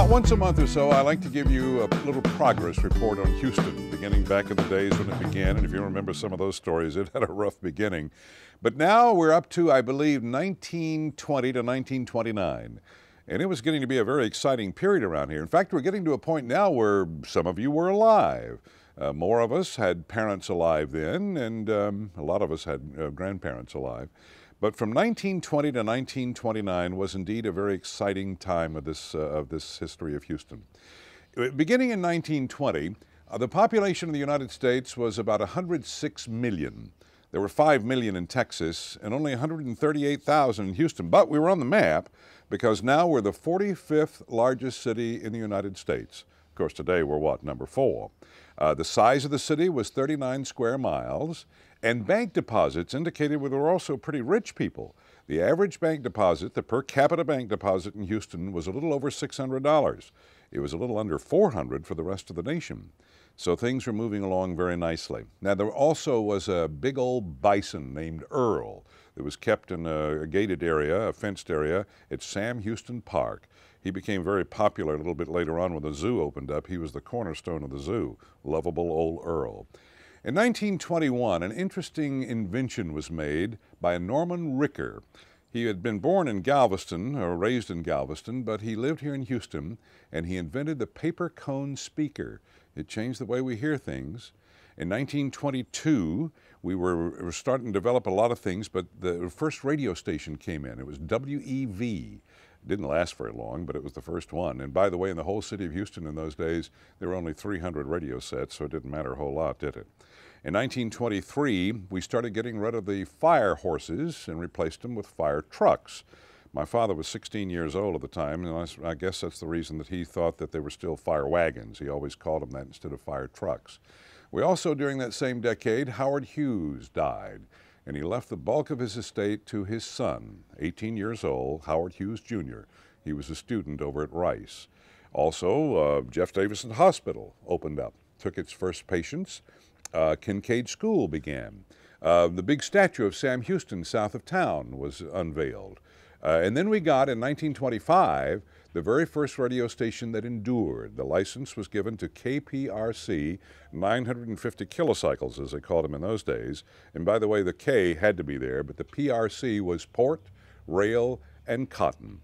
About once a month or so, I like to give you a little progress report on Houston, beginning back in the days when it began. And if you remember some of those stories, it had a rough beginning. But now we're up to, I believe, 1920 to 1929. And it was getting to be a very exciting period around here. In fact, we're getting to a point now where some of you were alive. More of us had parents alive then, and a lot of us had grandparents alive. But from 1920 to 1929 was indeed a very exciting time of this history of Houston. Beginning in 1920, the population of the United States was about 106 million. There were 5 million in Texas and only 138,000 in Houston. But we were on the map because now we're the 45th largest city in the United States. Of course, today we're what, number 4. The size of the city was 39 square miles, and bank deposits indicated we were also pretty rich people. The average bank deposit, the per capita bank deposit in Houston, was a little over $600. It was a little under $400 for the rest of the nation. So things were moving along very nicely. Now, there also was a big old bison named Earl that was kept in a gated area, a fenced area, at Sam Houston Park. He became very popular a little bit later on when the zoo opened up. He was the cornerstone of the zoo, lovable old Earl. In 1921, an interesting invention was made by Norman Ricker. He had been born in Galveston, or raised in Galveston, but he lived here in Houston, and he invented the paper cone speaker. It changed the way we hear things. In 1922, we were starting to develop a lot of things, but the first radio station came in. It was WEV. It didn't last very long, but it was the first one. And by the way, in the whole city of Houston in those days, there were only 300 radio sets, so it didn't matter a whole lot, did it? In 1923, we started getting rid of the fire horses and replaced them with fire trucks. My father was 16 years old at the time, and I guess that's the reason that he thought that they were still fire wagons. He always called them that instead of fire trucks. We also, during that same decade, Howard Hughes died, and he left the bulk of his estate to his son, 18 years old, Howard Hughes, Jr. He was a student over at Rice. Also, Jeff Davison Hospital opened up, took its first patients. Kinkaid School began. The big statue of Sam Houston south of town was unveiled. And then we got, in 1925, the very first radio station that endured. The license was given to KPRC, 950 kilocycles, as they called them in those days. And by the way, the K had to be there, but the PRC was port, rail, and cotton.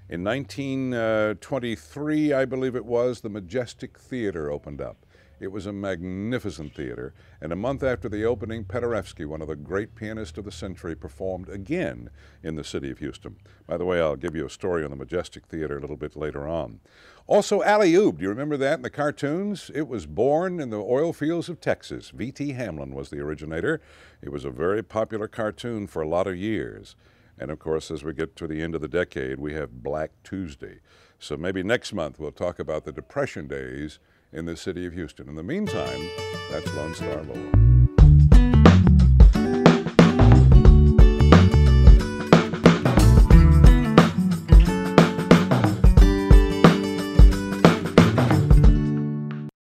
In 1923, I believe it was, the Majestic Theater opened up. It was a magnificent theater, and a month after the opening, Paderewski, one of the great pianists of the century, performed again in the city of Houston. By the way, I'll give you a story on the Majestic Theater a little bit later on. Also, Alley-Oop, do you remember that in the cartoons? It was born in the oil fields of Texas. V.T. Hamlin was the originator. It was a very popular cartoon for a lot of years. And of course, as we get to the end of the decade, we have Black Tuesday. So maybe next month we'll talk about the Depression days in the city of Houston. In the meantime, that's Lone Star Lowell.